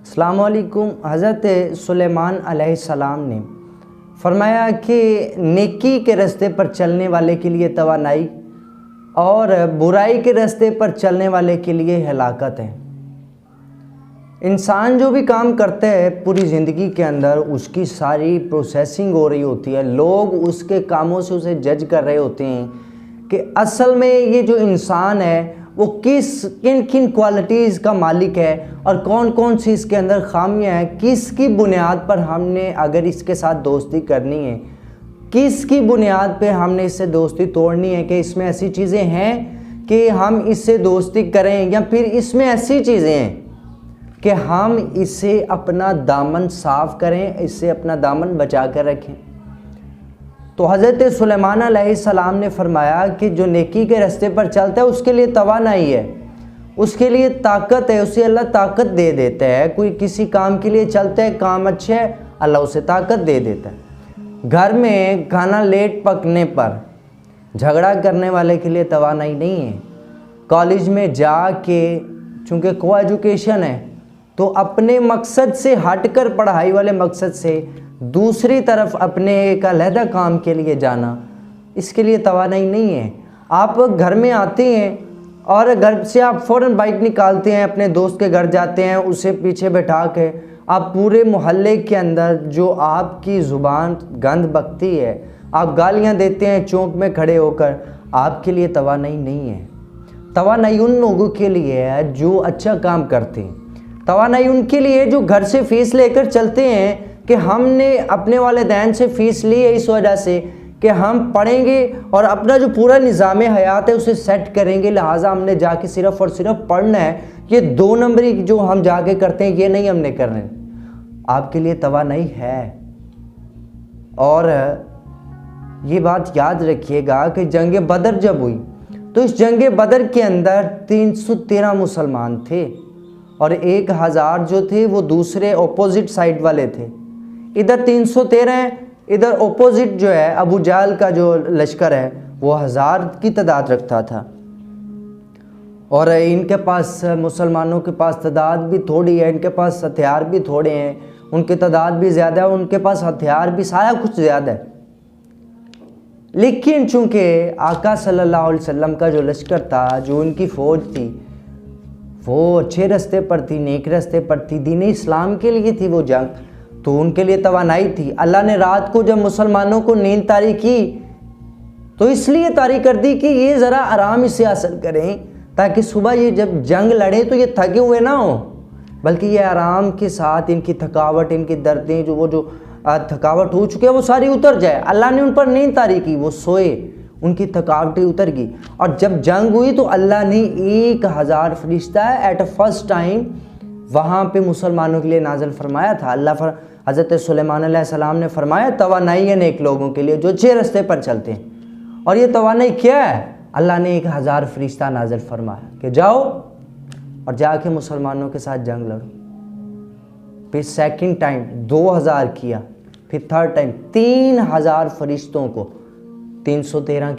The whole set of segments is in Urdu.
السلام علیکم۔ حضرت سلیمان علیہ السلام نے فرمایا کہ نیکی کے راستے پر چلنے والے کے لیے توانائی اور برائی کے راستے پر چلنے والے کے لیے ہلاکت ہے۔ انسان جو بھی کام کرتا ہے پوری زندگی کے اندر اس کی ساری پروسیسنگ ہو رہی ہوتی ہے، لوگ اس کے کاموں سے اسے جج کر رہے ہوتے ہیں کہ اصل میں یہ جو انسان ہے وہ کن کن کوالٹیز کا مالک ہے اور کون کون سی اس کے اندر خامیاں ہیں، کس کی بنیاد پر ہم نے اگر اس کے ساتھ دوستی کرنی ہے، کس کی بنیاد پہ ہم نے اس سے دوستی توڑنی ہے کہ اس میں ایسی چیزیں ہیں کہ ہم اس سے دوستی کریں یا پھر اس میں ایسی چیزیں ہیں کہ ہم اس سے اپنا دامن صاف کریں، اس سے اپنا دامن بچا کر رکھیں۔ تو حضرت سلیمان علیہ السلام نے فرمایا کہ جو نیکی کے راستے پر چلتا ہے اس کے لیے توانائی ہے، اس کے لیے طاقت ہے، اسے اللہ طاقت دے دیتا ہے۔ کوئی کسی کام کے لیے چلتا ہے، کام اچھا ہے، اللہ اسے طاقت دے دیتا ہے۔ گھر میں کھانا لیٹ پکنے پر جھگڑا کرنے والے کے لیے توانائی نہیں ہے۔ کالج میں جا کے چونکہ کو ایجوکیشن ہے تو اپنے مقصد سے ہٹ کر پڑھائی والے مقصد سے دوسری طرف اپنے ایک علیحدہ کام کے لیے جانا، اس کے لیے توانائی نہیں ہے۔ آپ گھر میں آتے ہیں اور گھر سے آپ فوراً بائک نکالتے ہیں، اپنے دوست کے گھر جاتے ہیں، اسے پیچھے بٹھا کے آپ پورے محلے کے اندر جو آپ کی زبان گند بکتی ہے، آپ گالیاں دیتے ہیں چوک میں کھڑے ہو کر، آپ کے لیے توانائی نہیں ہے۔ توانائی ان لوگوں کے لیے ہے جو اچھا کام کرتے ہیں۔ توانائی ان کے لیے جو گھر سے فیس لے کر چلتے ہیں کہ ہم نے اپنے والدین سے فیس لی ہے اس وجہ سے کہ ہم پڑھیں گے اور اپنا جو پورا نظام حیات ہے اسے سیٹ کریں گے، لہٰذا ہم نے جا کے صرف اور صرف پڑھنا ہے۔ یہ 2 نمبری جو ہم جا کے کرتے ہیں یہ نہیں ہم نے کرنے۔ آپ کے لیے توانائی ہے۔ اور یہ بات یاد رکھیے گا کہ جنگ بدر جب ہوئی تو اس جنگ بدر کے اندر 313 مسلمان تھے اور 1000 جو تھے وہ دوسرے اپوزٹ سائڈ والے تھے۔ ادھر 313 ہیں، ادھر اپوزٹ جو ہے ابو جہل کا جو لشکر ہے وہ 1000 کی تعداد رکھتا تھا، اور ان کے پاس مسلمانوں کے پاس تعداد بھی تھوڑی ہے، ان کے پاس ہتھیار بھی تھوڑے ہیں، ان کی تعداد بھی زیادہ ہے، ان کے پاس ہتھیار بھی سارا کچھ زیادہ ہے۔ لیکن چونکہ آقا صلی اللہ علیہ وسلم کا جو لشکر تھا، جو ان کی فوج تھی، وہ اچھے راستے پر تھی، نیک راستے پر تھی، دین اسلام کے لیے تھی وہ جنگ، تو ان کے لیے توانائی تھی۔ اللہ نے رات کو جب مسلمانوں کو نیند طاری کی تو اس لیے طاری کر دی کہ یہ ذرا آرام سے حاصل کریں تاکہ صبح یہ جب جنگ لڑیں تو یہ تھکے ہوئے نہ ہوں، بلکہ یہ آرام کے ساتھ ان کی تھکاوٹ، ان کی دردیں جو تھکاوٹ ہو چکی ہے وہ ساری اتر جائے۔ اللہ نے ان پر نیند طاری کی، وہ سوئے، ان کی تھکاوٹیں اتر گئی، اور جب جنگ ہوئی تو اللہ نے 1000 فرشتہ ایٹ فرسٹ ٹائم وہاں پہ مسلمانوں کے لیے نازل فرمایا تھا۔ حضرت سلیمان علیہ السلام نے فرمایا توانائی ہے نیک لوگوں کے لیے جو اچھے راستے پر چلتے ہیں، اور یہ توانائی کیا ہے؟ اللہ نے 1000 فرشتہ نازل فرمایا کہ جاؤ اور جا کے مسلمانوں کے ساتھ جنگ لڑو۔ پھر سیکنڈ ٹائم 2000 کیا، پھر تھرڈ ٹائم 3000 فرشتوں کو 313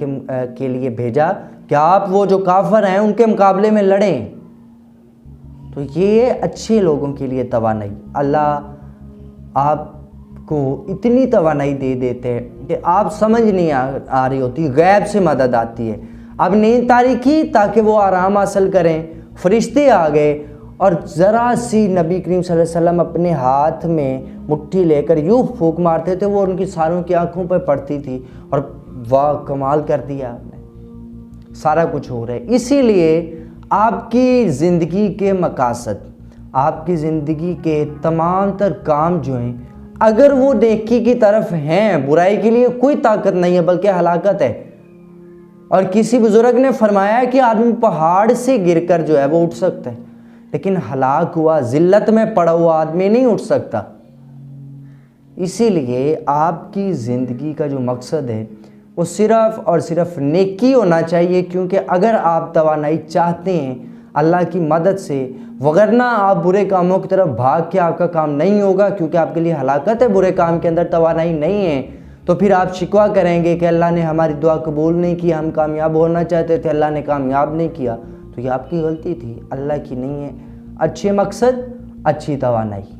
کے لیے بھیجا کہ آپ وہ جو کافر ہیں ان کے مقابلے میں لڑیں۔ تو یہ اچھے لوگوں کے لیے توانائی، اللہ آپ کو اتنی توانائی دے دیتے ہیں کہ آپ سمجھ نہیں آ رہی ہوتی، غیب سے مدد آتی ہے۔ اب نیند طاری کی تاکہ وہ آرام حاصل کریں، فرشتے آ گئے اور ذرا سی نبی کریم صلی اللہ علیہ وسلم اپنے ہاتھ میں مٹھی لے کر یوں پھونک مارتے تھے، وہ ان کی ساروں کی آنکھوں پہ پڑتی تھی، اور واہ کمال کر دیا آپ نے، سارا کچھ ہو رہا ہے۔ اسی لیے آپ کی زندگی کے مقاصد، آپ کی زندگی کے تمام تر کام جو ہیں اگر وہ نیکی کی طرف ہیں، برائی کے لیے کوئی طاقت نہیں ہے بلکہ ہلاکت ہے۔ اور کسی بزرگ نے فرمایا کہ آدمی پہاڑ سے گر کر جو ہے وہ اٹھ سکتا ہے، لیکن ہلاک ہوا ذلت میں پڑا ہوا آدمی نہیں اٹھ سکتا۔ اسی لیے آپ کی زندگی کا جو مقصد ہے وہ صرف اور صرف نیکی ہونا چاہیے، کیونکہ اگر آپ توانائی چاہتے ہیں اللہ کی مدد سے، وگرنہ آپ برے کاموں کی طرف بھاگ کے آپ کا کام نہیں ہوگا، کیونکہ آپ کے لیے ہلاکت ہے، برے کام کے اندر توانائی نہیں ہے، تو پھر آپ شکوہ کریں گے کہ اللہ نے ہماری دعا قبول نہیں کی، ہم کامیاب ہونا چاہتے تھے، اللہ نے کامیاب نہیں کیا۔ تو یہ آپ کی غلطی تھی، اللہ کی نہیں ہے۔ اچھے مقصد، اچھی توانائی.